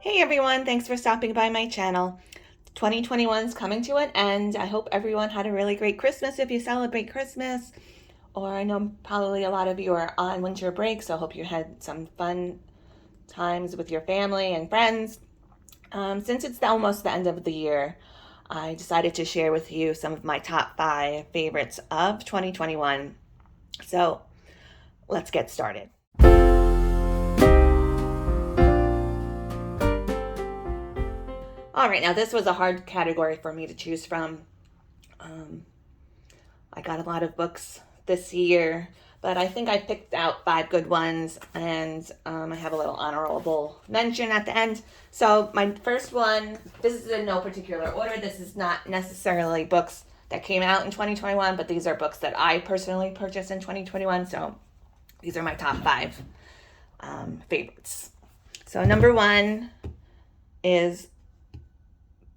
Hey everyone, thanks for stopping by my channel. 2021 is coming to an end. I hope everyone had a really great Christmas if you celebrate Christmas. Or I know probably a lot of you are on winter break, so I hope you had some fun times with your family and friends. Since it's almost the end of the year, I decided to share with you some of my top 5 favorites of 2021. So let's get started. All right, now this was a hard category for me to choose from. I got a lot of books this year, but I think I picked out 5 good ones, and I have a little honorable mention at the end. So my first one, this is in no particular order. This is not necessarily books that came out in 2021, but these are books that I personally purchased in 2021. So these are my top 5 favorites. So number 1 is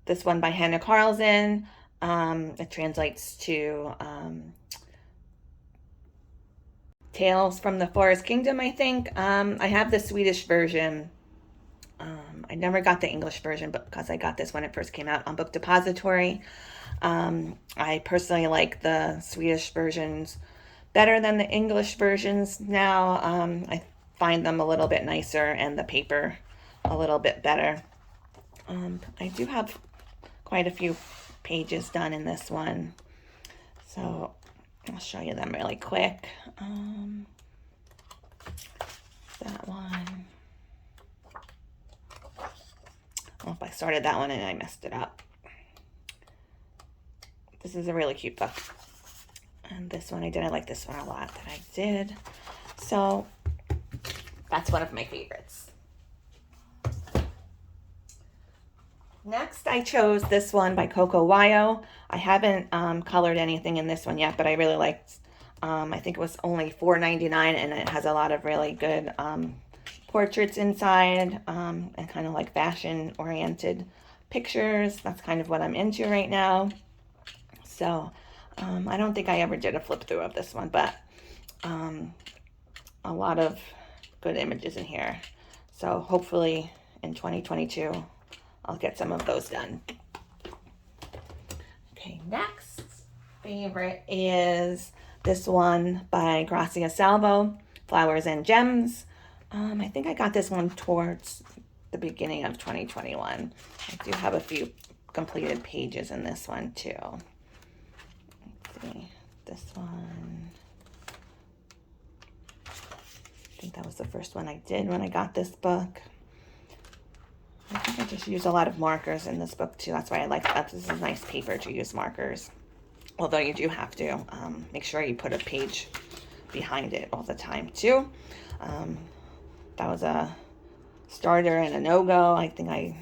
this one by Hannah Carlson. It translates to Tales from the Forest Kingdom, I think. I have the Swedish version. I never got the English version, but because I got this when it first came out on Book Depository. I personally like the Swedish versions better than the English versions now. I find them a little bit nicer and the paper a little bit better. I do have quite a few pages done in this one, so I'll show you them really quick. That one, well, if I started that one and I messed it up. This is a really cute book, and this one I like this one a lot that I did, so that's one of my favorites. Next, I chose this one by Coco Wyo. I haven't colored anything in this one yet, but I really liked, I think it was only $4.99, and it has a lot of really good portraits inside, and kind of like fashion-oriented pictures. That's kind of what I'm into right now. So I don't think I ever did a flip through of this one, but a lot of good images in here. So hopefully in 2022, I'll get some of those done. Okay, next favorite is this one by Grazia Salvo, Flowers and Gems. I think I got this one towards the beginning of 2021. I do have a few completed pages in this one too. Let's see, this one. I think that was the first one I did when I got this book. I think I just use a lot of markers in this book too. That's why I like that. This is nice paper to use markers. Although you do have to make sure you put a page behind it all the time too. That was a starter and a no-go. I think I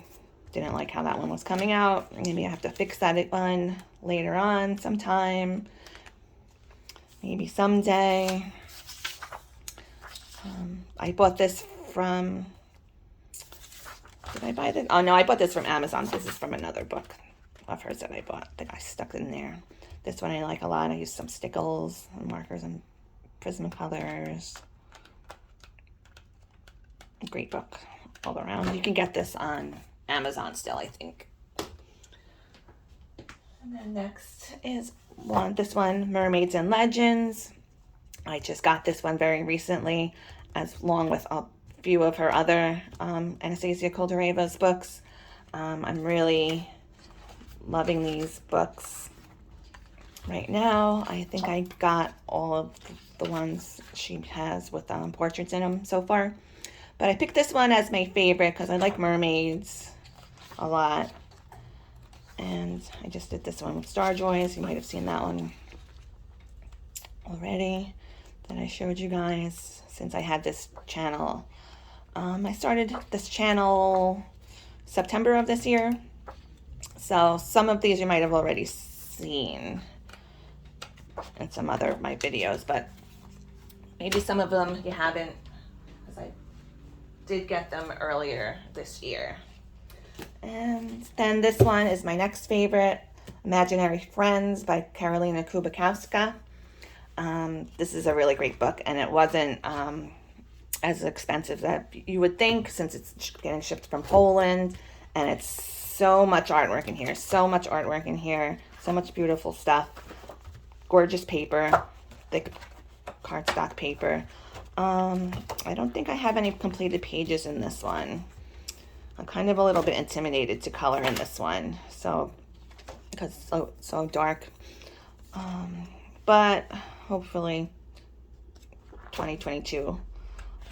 didn't like how that one was coming out. Maybe I have to fix that one later on sometime. Maybe someday. I bought this from... Did I buy this? Oh, no, I bought this from Amazon. This is from another book of hers that I bought that I stuck in there. This one I like a lot. I used some stickles and markers and Prismacolors. Great book all around. You can get this on Amazon still, I think. And then next is this one, Mermaids and Legends. I just got this one very recently, along with a few of her other Anastasia Koldareva's books. I'm really loving these books right now. I think I got all of the ones she has with portraits in them so far. But I picked this one as my favorite because I like mermaids a lot. And I just did this one with Star Joys. You might have seen that one already that I showed you guys since I had this channel. I started this channel September of this year. So some of these you might have already seen in some other of my videos, but maybe some of them you haven't, because I did get them earlier this year. And then this one is my next favorite, Imaginary Friends by Karolina Kubikowska. This is a really great book, and it wasn't as expensive that you would think, since it's getting shipped from Poland. And it's so much artwork in here, so much artwork in here, so much beautiful stuff. Gorgeous paper, thick cardstock paper. I don't think I have any completed pages in this one. I'm kind of a little bit intimidated to color in this one, so because it's so dark. But hopefully 2022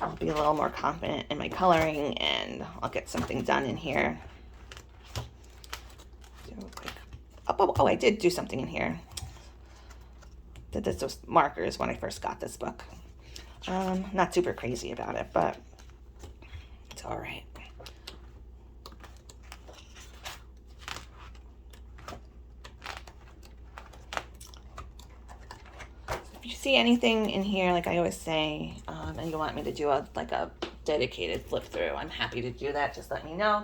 I'll be a little more confident in my coloring and I'll get something done in here. Oh, I did do something in here. Did this with markers when I first got this book. Not super crazy about it, but it's all right. If you see anything in here, like I always say, and you want me to do a dedicated flip through, I'm happy to do that. Just let me know.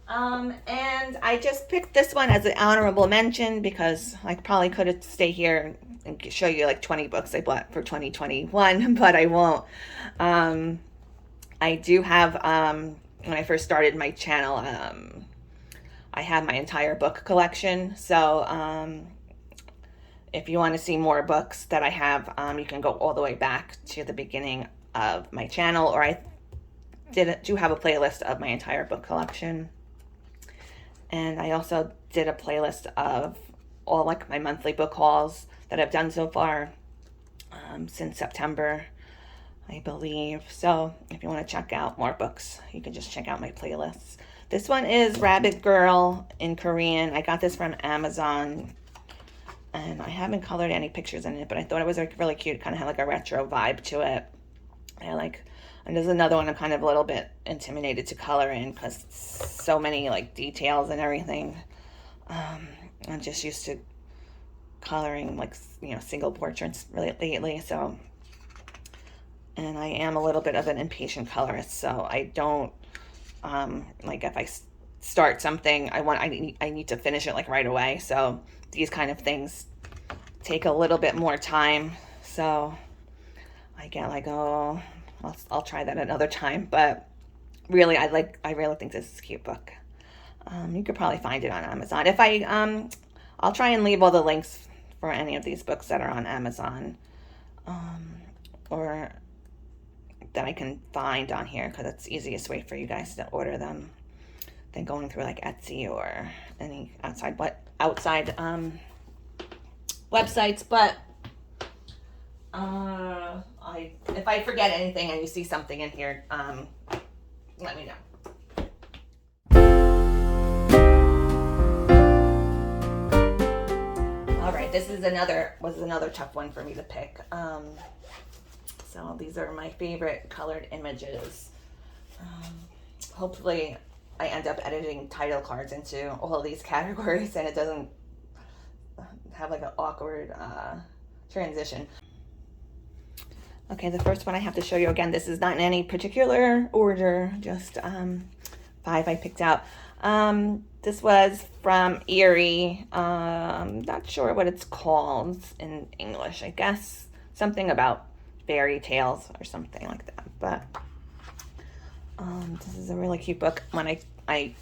And I just picked this one as an honorable mention because I probably could have stayed here and show you like 20 books I bought for 2021, but I won't. I do have, when I first started my channel, I have my entire book collection. So if you want to see more books that I have, you can go all the way back to the beginning of my channel, or I do have a playlist of my entire book collection. And I also did a playlist of all like my monthly book hauls that I've done so far since September, I believe. So if you want to check out more books, you can just check out my playlists. This one is Rabbit Girl in Korean. I got this from Amazon, and I haven't colored any pictures in it, but I thought it was like really cute. Kind of had like a retro vibe to it. And there's another one I'm kind of a little bit intimidated to color in because so many like details and everything. I'm just used to coloring like, single portraits really lately. So, and I am a little bit of an impatient colorist. So I don't, like if I start something, I need to finish it like right away. So these kind of things take a little bit more time. So I get like, oh, I'll try that another time. But really, I really think this is a cute book. You could probably find it on Amazon. If I'll try and leave all the links for any of these books that are on Amazon, or that I can find on here, because it's the easiest way for you guys to order them than going through like Etsy or any outside websites. But if I forget anything and you see something in here, let me know. All right, this is another tough one for me to pick. So these are my favorite colored images. Hopefully I end up editing title cards into all of these categories and it doesn't have like an awkward transition. Okay, the first one I have to show you again, this is not in any particular order, just 5 I picked out. This was from Erie. Not sure what it's called in English. I guess something about fairy tales or something like that. But this is a really cute book. When I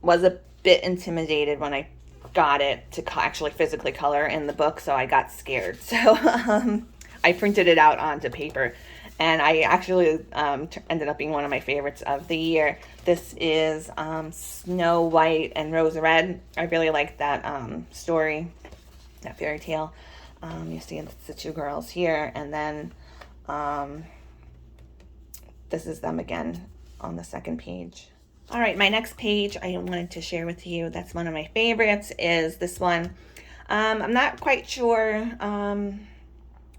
was a bit intimidated when I got it to actually physically color in the book, so I got scared. So I printed it out onto paper, and I actually ended up being one of my favorites of the year. This is Snow White and Rose Red. I really like that story, that fairy tale. You see the 2 girls here, and then this is them again on the second page. All right, my next page I wanted to share with you, that's one of my favorites, is this one. I'm not quite sure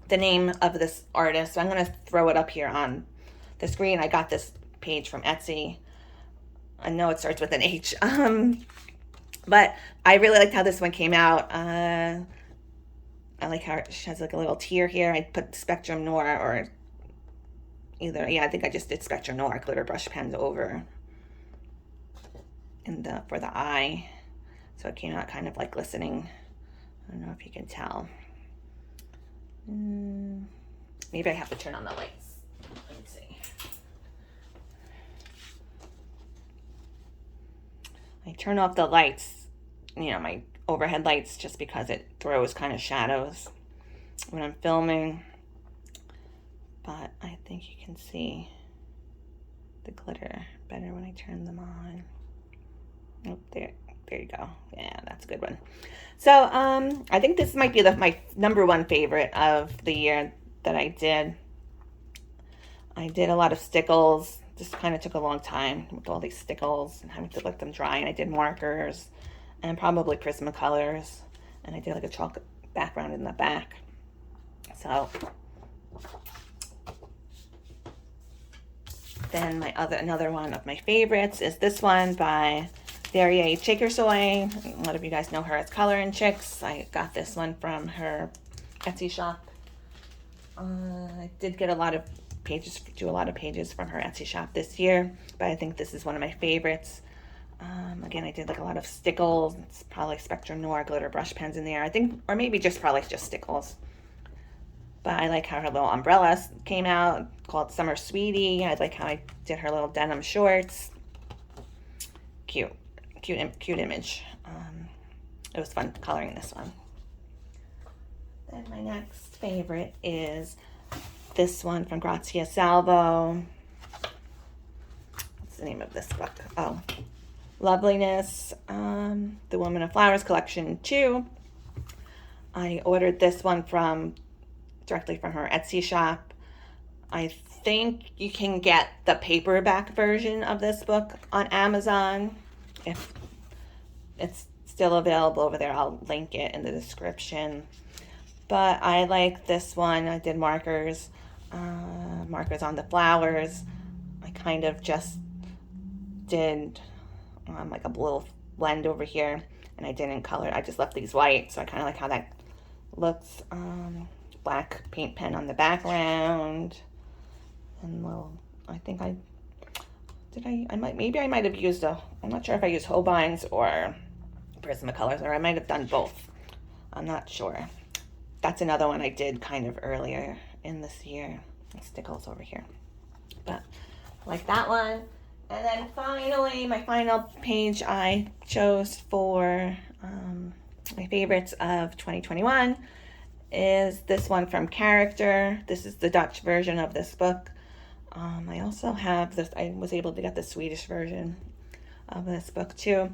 the name of this artist, so I'm going to throw it up here on the screen. I got this page from Etsy. I know it starts with an H. But I really liked how this one came out. I like how she has like a little tear here. I put Spectrum Noir, or either, I think I just did Spectrum Noir glitter brush pens over for the eye. So it came out kind of like glistening. I don't know if you can tell. Maybe I have to turn on the lights. Let me see. turn off the lights, my overhead lights, just because it throws kind of shadows when I'm filming. But I think you can see the glitter better when I turn them on. Oh, there you go. Yeah, that's a good one. So I think this might be my number one favorite of the year that I did. I did a lot of stickles. Just kind of took a long time with all these stickles and having to let them dry. And I did markers and probably Prismacolors. And I did like a chalk background in the back. So then another one of my favorites is this one by Daria Chakersoy. A lot of you guys know her as Coloring Chicks. I got this one from her Etsy shop. I did get do a lot of pages from her Etsy shop this year, but I think this is one of my favorites. Again, I did like a lot of stickles. It's probably Spectrum Noir glitter brush pens in there, I think, or maybe probably just stickles. But I like how her little umbrella came out, called Summer Sweetie. I like how I did her little denim shorts. Cute image. It was fun coloring this one. Then my next favorite is this one from Grazia Salvo. What's the name of this book? Oh, Loveliness, the Woman of Flowers Collection 2. I ordered this one directly from her Etsy shop. I think you can get the paperback version of this book on Amazon. If it's still available over there, I'll link it in the description. But I like this one. I did markers on the flowers. I kind of just did like a little blend over here, and I didn't color. I just left these white, so I kind of like how that looks. Black paint pen on the background, and maybe I might have used I'm not sure if I used Holbein's or Prismacolors, or I might have done both. I'm not sure. That's another one I did kind of earlier in this year. Stickles over here, but I like that one. And then finally, my final page I chose for my favorites of 2021 is this one from Character. This is the Dutch version of this book. I also have this, I was able to get the Swedish version of this book too.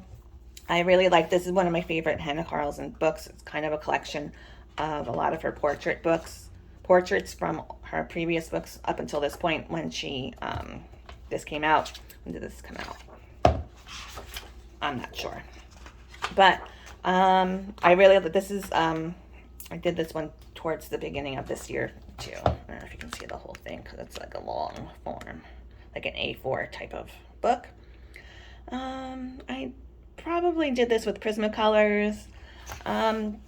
I really like, this is one of my favorite Hannah Carlson books. It's kind of a collection of a lot of her portraits from her previous books up until this point when this came out. When did this come out? I'm not sure. But I really, this is, I did this one towards the beginning of this year too. I don't know if you can see the whole thing because it's like a long form, like an A4 type of book. I probably did this with Prismacolors.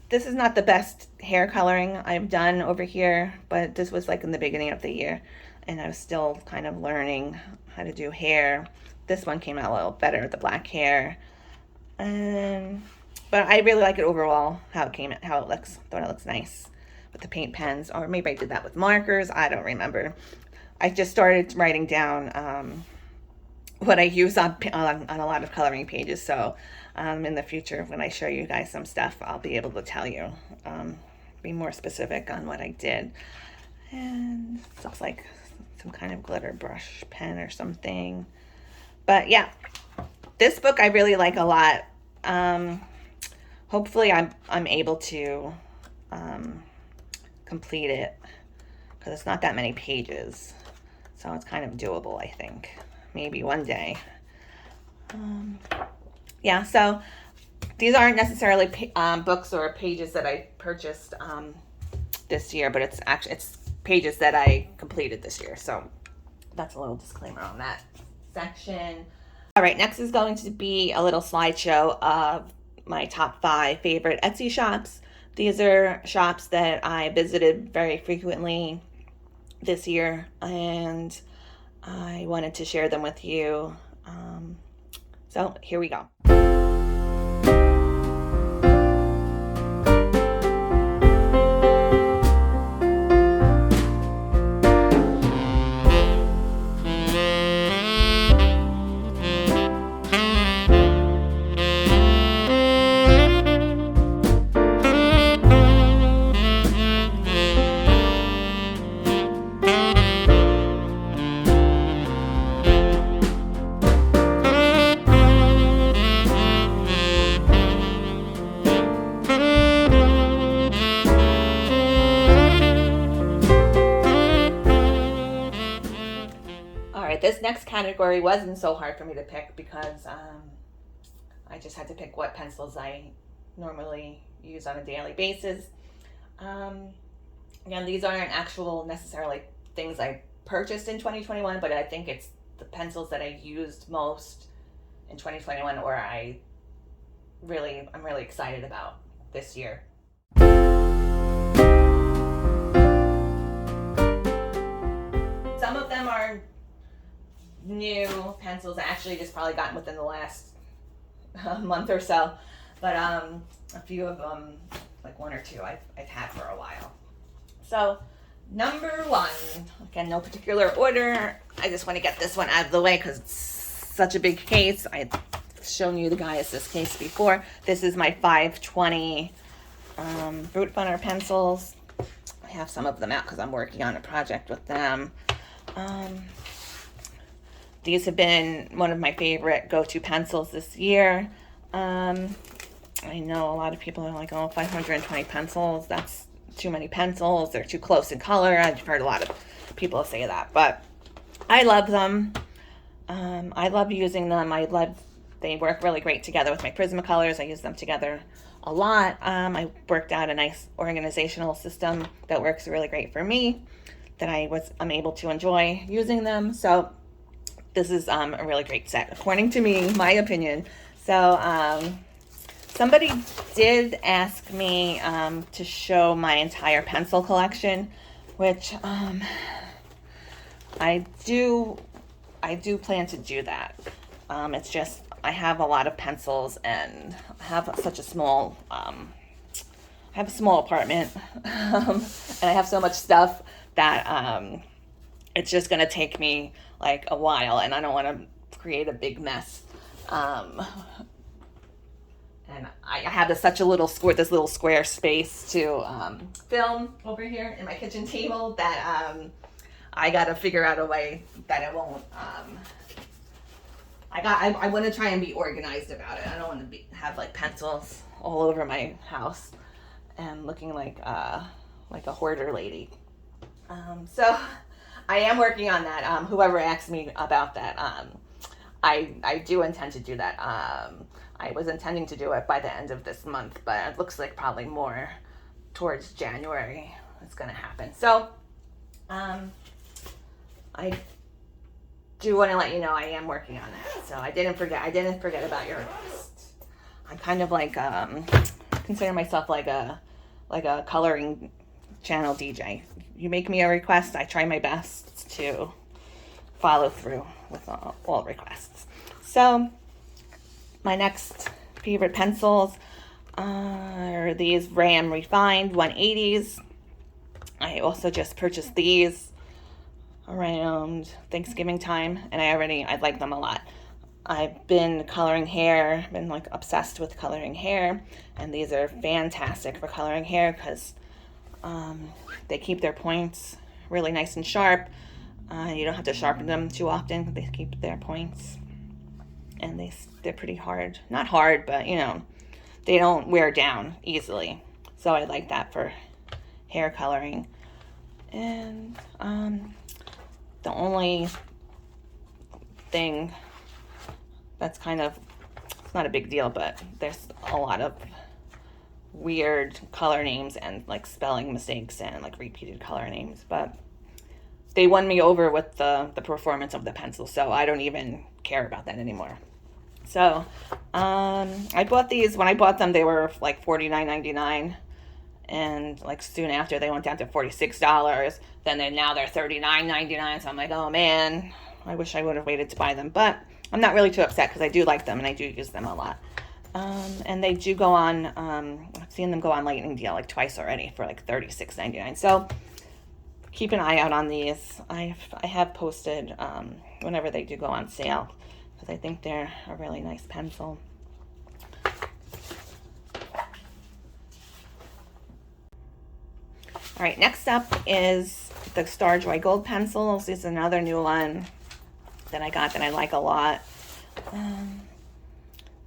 This is not the best hair coloring I've done over here, but this was like in the beginning of the year, and I was still kind of learning how to do hair. This one came out a little better with the black hair. But I really like it overall, how it looks. Thought it looks nice with the paint pens, or maybe I did that with markers. I don't remember. I just started writing down what I use on a lot of coloring pages. So in the future, when I show you guys some stuff, I'll be able to tell you, be more specific on what I did. And it looks like some kind of glitter brush pen or something. But yeah, this book I really like a lot. Hopefully I'm able to complete it, because it's not that many pages, so it's kind of doable, I think. Maybe one day. Yeah, so these aren't necessarily books or pages that I purchased this year, but it's pages that I completed this year. So that's a little disclaimer on that section. All right, next is going to be a little slideshow of my top 5 favorite Etsy shops. These are shops that I visited very frequently this year, and I wanted to share them with you. So here we go. right, this next category wasn't so hard for me to pick because I just had to pick what pencils I normally use on a daily basis. Again, these aren't actual necessarily things I purchased in 2021, but I think it's the pencils that I used most in 2021 or I'm really excited about this year. Some of them are new pencils. I actually just probably gotten within the last month or so, but a few of them, like one or two, I've had for a while. So number one, again, no particular order. I just want to get this one out of the way because it's such a big case. I've shown you guys this case before. This is my 520 Fruit Funner pencils. I have some of them out because I'm working on a project with them. These have been one of my favorite go-to pencils this year. I know a lot of people are like, oh, 520 pencils, that's too many pencils, they're too close in color. I've heard a lot of people say that, but I love them. I love using them. They work really great together with my Prismacolors. I use them together a lot. I worked out a nice organizational system that works really great for me, that I'm able to enjoy using them. So this is a really great set, according to me, my opinion. So somebody did ask me to show my entire pencil collection, which I do plan to do that. It's just I have a lot of pencils and I have such a small apartment and I have so much stuff that it's just gonna take me like a while, and I don't want to create a big mess. And I have this little square space to film over here in my kitchen table that I got to figure out a way that it won't. I want to try and be organized about it. I don't want to have like pencils all over my house and looking like a hoarder lady. So I am working on that. Whoever asked me about that, I do intend to do that. I was intending to do it by the end of this month, but it looks like probably more towards January it's going to happen. So I do want to let you know I am working on that. So I didn't forget about your request. I'm kind of like consider myself like a coloring channel DJ. You make me a request, I try my best to follow through with all requests. So my next favorite pencils are these Ram Refined 180s. I also just purchased these around Thanksgiving time, and I like them a lot. I've been coloring hair, been like obsessed with coloring hair, and these are fantastic for coloring hair because they keep their points really nice and sharp. You don't have to sharpen them too often. They keep their points, and they're pretty hard. Not hard, but they don't wear down easily. So I like that for hair coloring. And the only thing that's it's not a big deal, but there's a lot of weird color names and like spelling mistakes and like repeated color names, but they won me over with the performance of the pencil, so I don't even care about that anymore. So I bought these. When I bought them, they were like $49.99, and like soon after they went down to $46. Now they're $39.99. So I'm like, oh man, I wish I would have waited to buy them, but I'm not really too upset because I do like them and I do use them a lot. And they do go on, I've seen them go on Lightning Deal like twice already for like $36.99. So keep an eye out on these. I have posted whenever they do go on sale because I think they're a really nice pencil. All right, next up is the Star Joy Gold pencils. This is another new one that I got that I like a lot.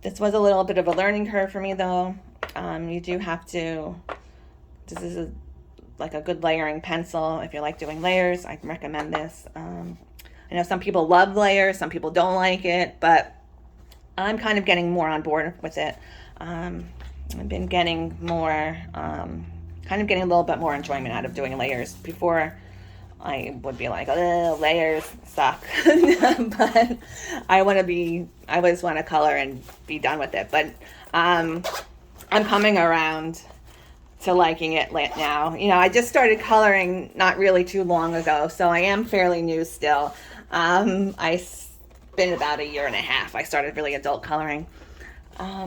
This was a little bit of a learning curve for me though. You do have to, this is like a good layering pencil. If you like doing layers, I recommend this. I I know some people love layers, some people don't like it, but I'm kind of getting more on board with it. I've been getting more, kind of getting a little bit more enjoyment out of doing layers. Before, I would be like, oh, layers suck. But I always want to color and be done with it. But I'm coming around to liking it now. You know, I just started coloring not really too long ago, so I am fairly new still. It's been about a year and a half. I started really adult coloring.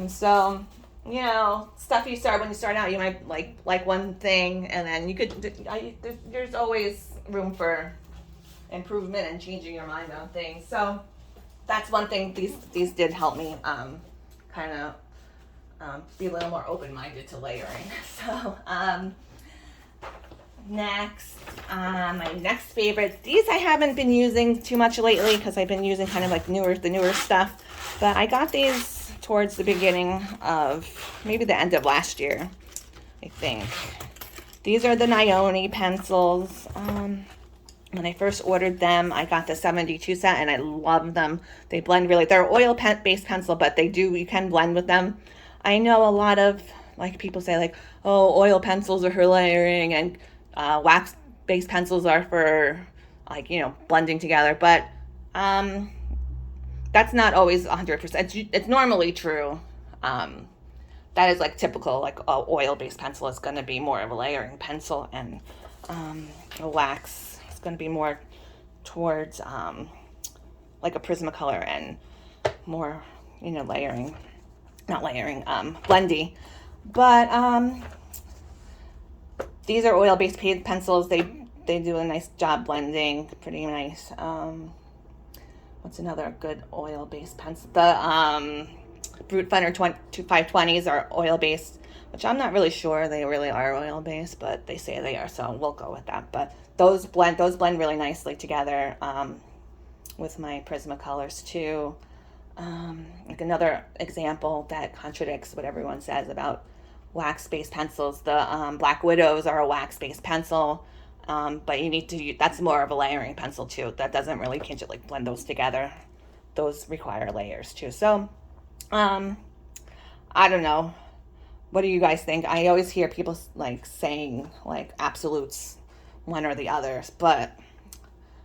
So, you know, stuff you start when you start out, you might like one thing, and then there's always room for improvement and changing your mind on things. So that's one thing these did help me kind of be a little more open-minded to layering. So next, my next favorite, these I haven't been using too much lately because I've been using kind of like the newer stuff, but I got these towards the beginning of maybe the end of last year, I think. These are the Nione pencils. When I first ordered them, I got the 72 set and I love them. They blend really, they're oil-based pencil, but you can blend with them. I know a lot of people say like, oh, oil pencils are for layering and wax-based pencils are for blending together, but that's not always 100%. It's normally true. That is like typical, like a oil-based pencil is going to be more of a layering pencil, and a wax is going to be more towards like a Prismacolor and more, layering, not layering, blendy. But these are oil-based pencils. They do a nice job blending, pretty nice. What's another good oil-based pencil? The Brute Funner 520s are oil-based, which I'm not really sure they really are oil-based, but they say they are, so we'll go with that. But those blend really nicely together with my Prismacolors too. Like another example that contradicts what everyone says about wax-based pencils. The Black Widows are a wax-based pencil. But you need to, that's more of a layering pencil too. That doesn't really, can't you blend those together? Those require layers too. So, I don't know. What do you guys think? I always hear people saying absolutes, one or the other, but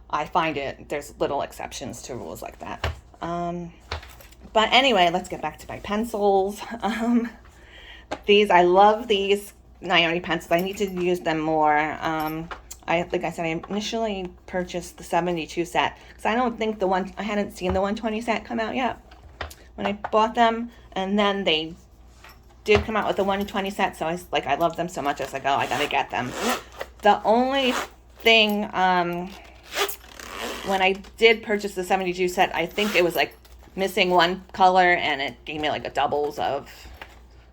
I find there's little exceptions to rules like that. But anyway, let's get back to my pencils. I love these Nione pencils. I need to use them more. Like I said, I initially purchased the 72 set because I hadn't seen the 120 set come out yet when I bought them, and then they did come out with the 120 set, so I love them so much. I was like, oh, I gotta get them. The only thing, when I did purchase the 72 set, I think it was missing one color, and it gave me a doubles of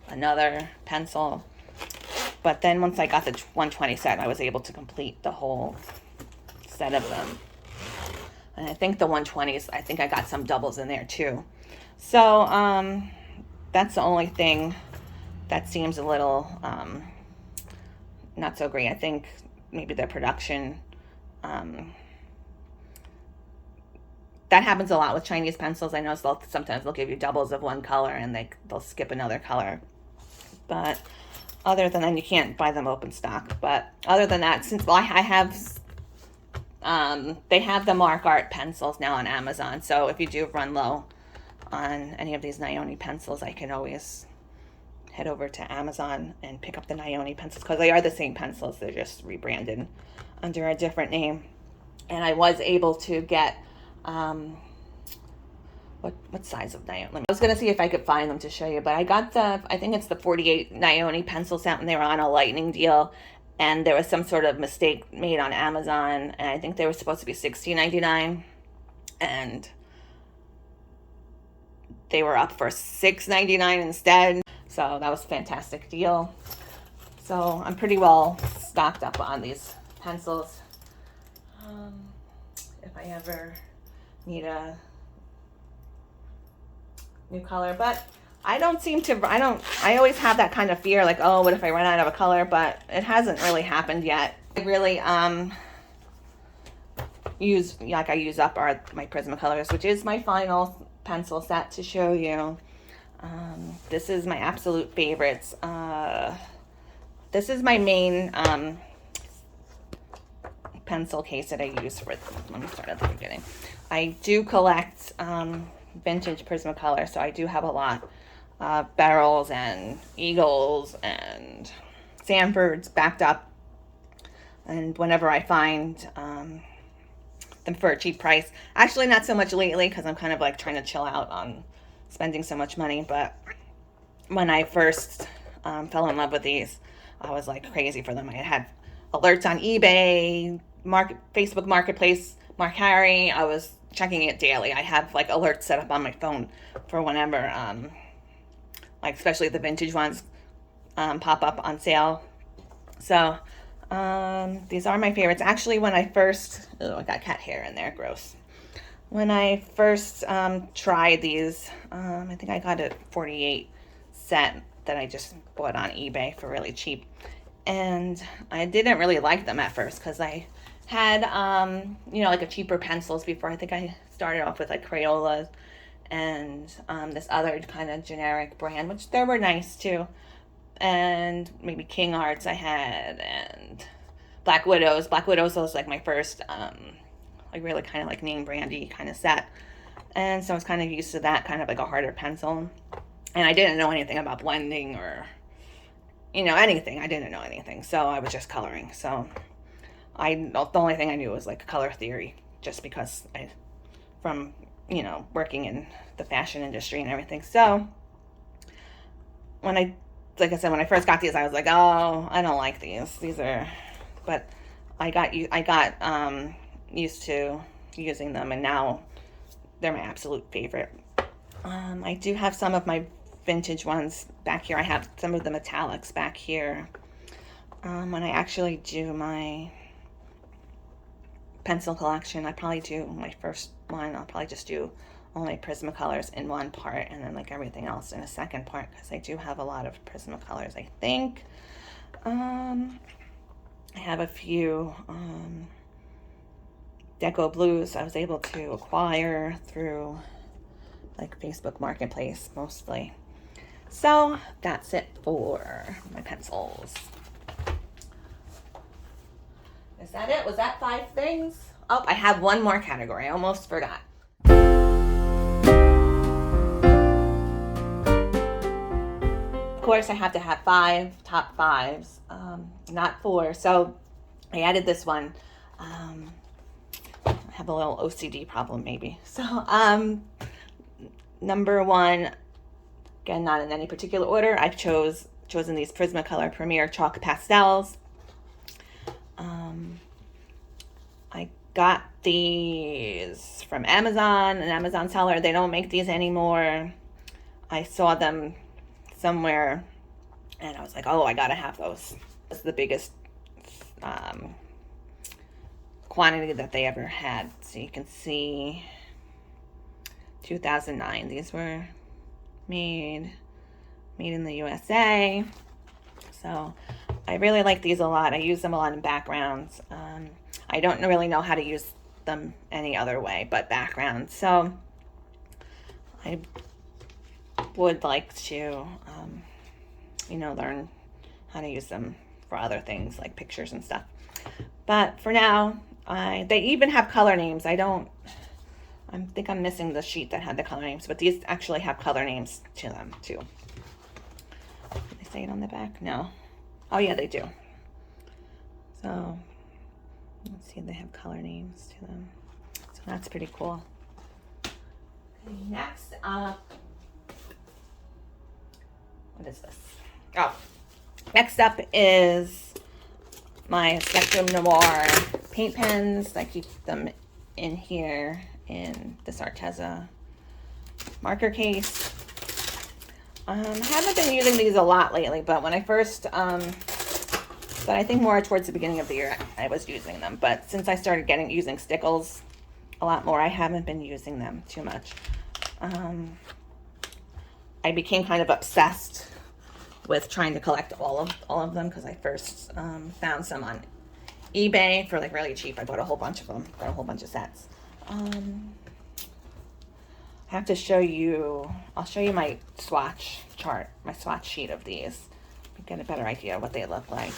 another pencil. But then once I got the 120 set, I was able to complete the whole set of them. And I think the 120s, I think I got some doubles in there too. So that's the only thing that seems a little not so great. I think maybe the production, that happens a lot with Chinese pencils. I know sometimes they'll give you doubles of one color and they'll skip another color. But other than that, you can't buy them open stock. But other than that, I have, they have the Mark Art pencils now on Amazon. So if you do run low on any of these Nione pencils, I can always head over to Amazon and pick up the Nione pencils because they are the same pencils. They're just rebranded under a different name. And I was able to get, what size of Nione? I was going to see if I could find them to show you, but I got I think it's the 48 Nione pencil set, and they were on a lightning deal, and there was some sort of mistake made on Amazon, and I think they were supposed to be $16.99, and they were up for $6.99 instead, so that was a fantastic deal. So I'm pretty well stocked up on these pencils. If I ever need a new color, but I always have that kind of fear, oh, what if I run out of a color? But it hasn't really happened yet. I really I use up are my Prismacolors, which is my final pencil set to show you. This is my absolute favorites. This is my main pencil case that I use for, let me start at the beginning. I do collect vintage Prismacolor, so I do have a lot. Barrels and Eagles and Sanfords backed up. And whenever I find them for a cheap price, actually not so much lately because I'm kind of like trying to chill out on spending so much money, but when I first fell in love with these, I was like crazy for them. I had alerts on eBay, Facebook Marketplace, Mark Harry. I was checking it daily. I have like alerts set up on my phone for whenever, like especially the vintage ones pop up on sale. So these are my favorites. Actually, when I first, I got cat hair in there, gross. When I first tried these, I think I got a 48 set that I just bought on eBay for really cheap. And I didn't really like them at first because I had, like a cheaper pencils before. I think I started off with like Crayolas and this other kind of generic brand, which they were nice too. And maybe King Arts I had, and Black Widows. Black Widows was like my first, like really kind of like name brandy kind of set. And so I was kind of used to that kind of like a harder pencil. And I didn't know anything about blending or, anything. I didn't know anything. So I was just coloring. So the only thing I knew was like color theory, just because from working in the fashion industry and everything. So like I said, when I first got these, I was like, oh, I don't like these. But I got used to using them, and now they're my absolute favorite. I do have some of my vintage ones back here. I have some of the metallics back here. When I actually do my pencil collection, I probably do my first one. I'll probably just do all my Prismacolors in one part, and then like everything else in a second part, because I do have a lot of Prismacolors, I think. I have a few Deco Blues I was able to acquire through like Facebook Marketplace mostly. So that's it for my pencils. Is that it? Was that 5 things? Oh, I have one more category. I almost forgot. Of course, I have to have 5 top 5s, not 4. So I added this one. I have a little OCD problem maybe. So number 1, again, not in any particular order, I've chosen these Prismacolor Premier Chalk Pastels. I got these from Amazon, an Amazon seller. They don't make these anymore. I saw them somewhere and I was like, oh, I gotta have those. This is the biggest quantity that they ever had. So you can see 2009. These were made in the USA. So I really like these a lot. I use them a lot in backgrounds. I don't really know how to use them any other way but backgrounds. So I would like to, learn how to use them for other things like pictures and stuff. But for now, they even have color names. I think I'm missing the sheet that had the color names, but these actually have color names to them too. Did they say it on the back? No. Oh yeah, they do. So let's see, they have color names to them. So that's pretty cool. Okay, next up, what is this? Oh, next up is my Spectrum Noir paint pens. I keep them in here in this Arteza marker case. I haven't been using these a lot lately, but when I first, but I think more towards the beginning of the year, I was using them. But since I started using stickles a lot more, I haven't been using them too much. I became kind of obsessed with trying to collect all of them because I first found some on eBay for like really cheap. I bought a whole bunch of them. Got a whole bunch of sets. I have to show you, I'll show you my swatch chart, my swatch sheet of these. You get a better idea of what they look like.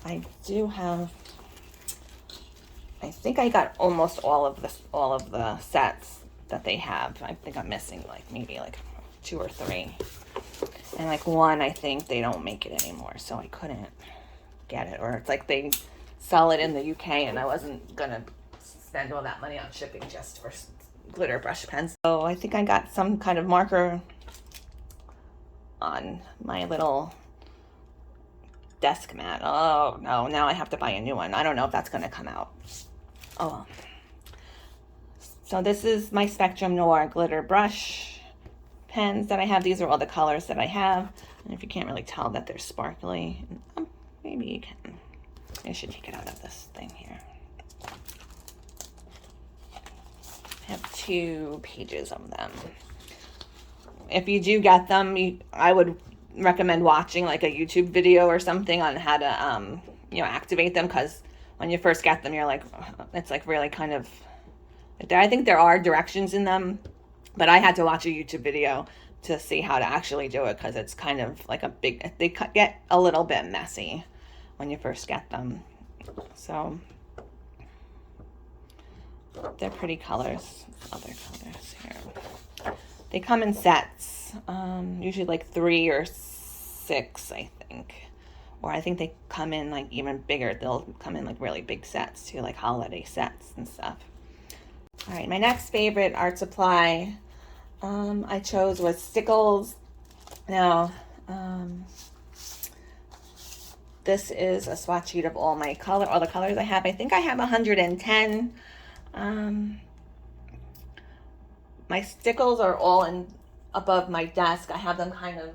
I do have, I think I got almost all of the sets that they have. I think I'm missing like maybe like 2 or 3. And like one, I think they don't make it anymore, so I couldn't get it. Or it's like they sell it in the UK and I wasn't gonna spend all that money on shipping just for glitter brush pens. So I think I got some kind of marker on my little desk mat. Oh no, now I have to buy a new one. I don't know if that's gonna come out. Oh well. So this is my Spectrum Noir glitter brush pens that I have. These are all the colors that I have. And if you can't really tell that they're sparkly, maybe you can. I should take it out of this thing here. I have 2 pages of them. If you do get them, I would recommend watching like a YouTube video or something on how to, activate them, because when you first get them, you're like, it's like really kind of, I think there are directions in them, but I had to watch a YouTube video to see how to actually do it, because it's kind of like they get a little bit messy when you first get them. So they're pretty colors. Other colors here. They come in sets, usually like 3 or 6, I think. Or I think they come in like even bigger. They'll come in like really big sets too, like holiday sets and stuff. All right, my next favorite art supply I chose was Stickles. Now, this is a swatch sheet of all the colors I have. I think I have 110. My Stickles are all above my desk. I have them kind of,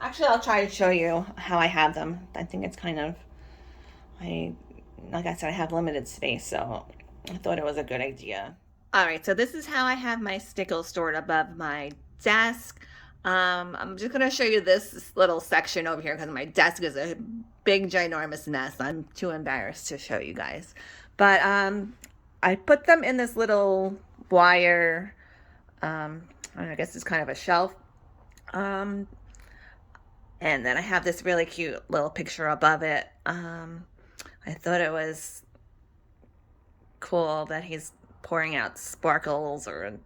actually I'll try to show you how I have them. I think it's kind of, like I said, I have limited space, so I thought it was a good idea. All right, so this is how I have my Stickles stored above my desk. I'm just gonna show you this little section over here because my desk is a big, ginormous mess. I'm too embarrassed to show you guys. But I put them in this little wire, I guess it's kind of a shelf. And then I have this really cute little picture above it. I thought it was cool that he's pouring out sparkles or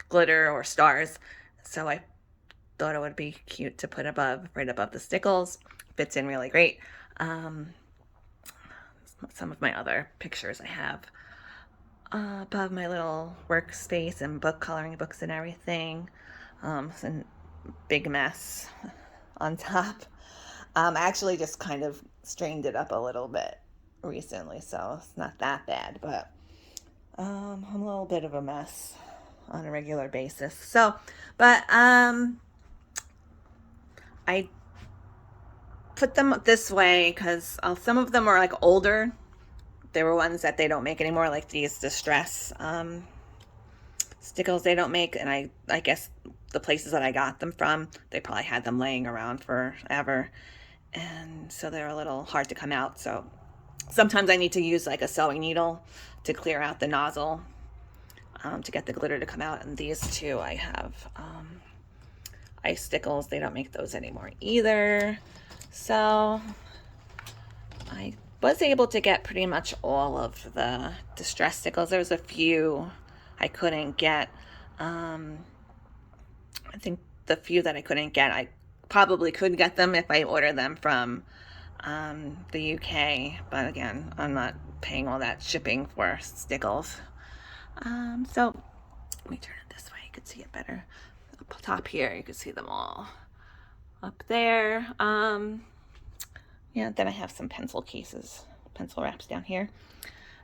glitter or stars. So I thought it would be cute to put right above the Stickles. Fits in really great. Some of my other pictures I have above my little workspace and coloring books and everything. It's a big mess on top. I actually just kind of strained it up a little bit recently, so it's not that bad, but I'm a little bit of a mess on a regular basis. So, but I put them this way because some of them are like older. There were ones that they don't make anymore, like these Distress Stickles they don't make, and I guess the places that I got them from, they probably had them laying around forever, and so they're a little hard to come out. So sometimes I need to use like a sewing needle to clear out the nozzle to get the glitter to come out. And these two I have Ice Stickles. They don't make those anymore either. So I was able to get pretty much all of the Distress Stickles. There was a few I couldn't get. I think the few that I couldn't get, I probably could get them if I ordered them from the UK. But again, I'm not paying all that shipping for Stickles. So let me turn it this way. You can see it better. Up top here, you can see them all. Up there. Yeah, then I have some pencil cases, pencil wraps down here.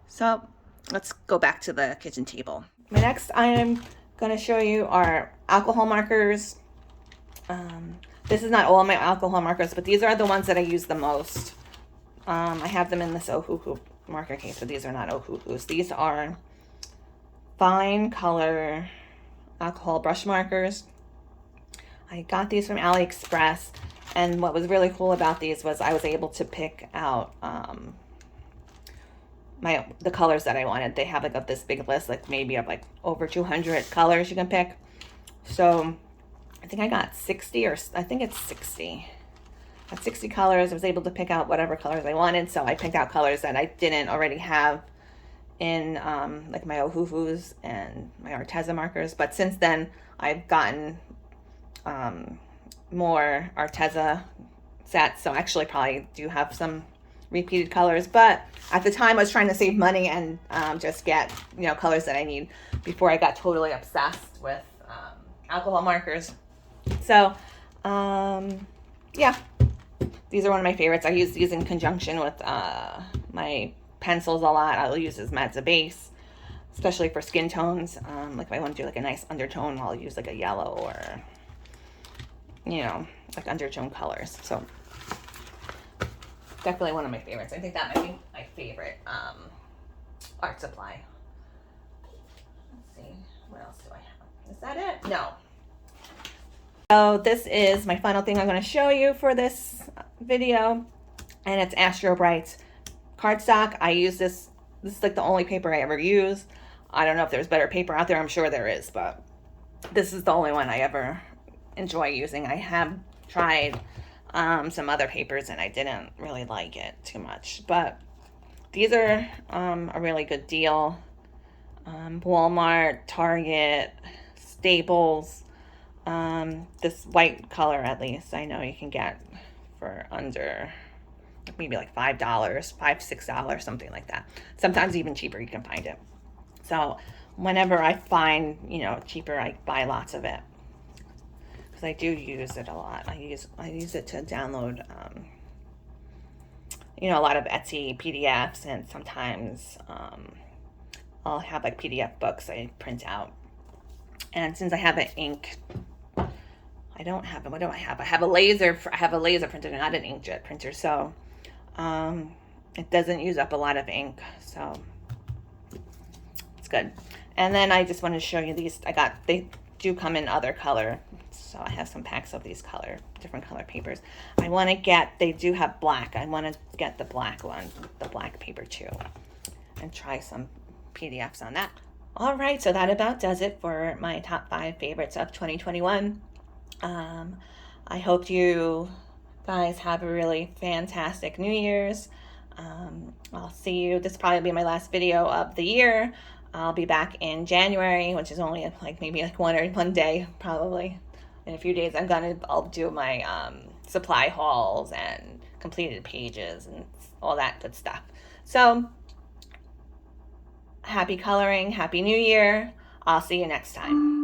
So let's go back to the kitchen table. My next item going to show you are alcohol markers. This is not all my alcohol markers, but these are the ones that I use the most. I have them in this Ohuhu marker case, but these are not Ohuhus. These are fine color alcohol brush markers. I got these from AliExpress, and what was really cool about these was I was able to pick out the colors that I wanted. They have like this big list, like maybe of like over 200 colors you can pick. So I think I got 60, or I think it's 60. At 60 colors, I was able to pick out whatever colors I wanted. So I picked out colors that I didn't already have in like my Ohuhus and my Arteza markers. But since then, I've gotten more Arteza sets. So I actually probably do have some repeated colors. But at the time, I was trying to save money and just get, colors that I need before I got totally obsessed with alcohol markers. So, yeah, these are one of my favorites. I use these in conjunction with my pencils a lot. I'll use them as a base, especially for skin tones. Like if I want to do like a nice undertone, I'll use like a yellow or, like undertone colors. So definitely one of my favorites. I think that might be my favorite art supply. Let's see, what else do I have? Is that it? No. So this is my final thing I'm going to show you for this video, and it's Astro Bright cardstock. I use this. This is like the only paper I ever use. I don't know if there's better paper out there. I'm sure there is, but this is the only one I ever enjoy using. I have tried some other papers and I didn't really like it too much, but these are a really good deal. Walmart, Target, Staples. This white color, at least, I know you can get for under maybe like $5, $6, something like that. Sometimes even cheaper, you can find it. So whenever I find, cheaper, I buy lots of it because I do use it a lot. I use it to download, a lot of Etsy PDFs, and sometimes I'll have like PDF books I print out. And since I have an ink, I don't have it. What do I have? I have a laser printer, not an inkjet printer. So it doesn't use up a lot of ink. So it's good. And then I just wanted to show you these. They do come in other color. So I have some packs of these different color papers. They do have black. I want to get the black one, the black paper too, and try some PDFs on that. All right, so that about does it for my top 5 favorites of 2021. I hope you guys have a really fantastic New Year's. I'll see you. This will probably be my last video of the year. I'll be back in January, which is only maybe one day, probably. In a few days, I'll do my supply hauls and completed pages and all that good stuff. So, happy coloring, happy New Year. I'll see you next time.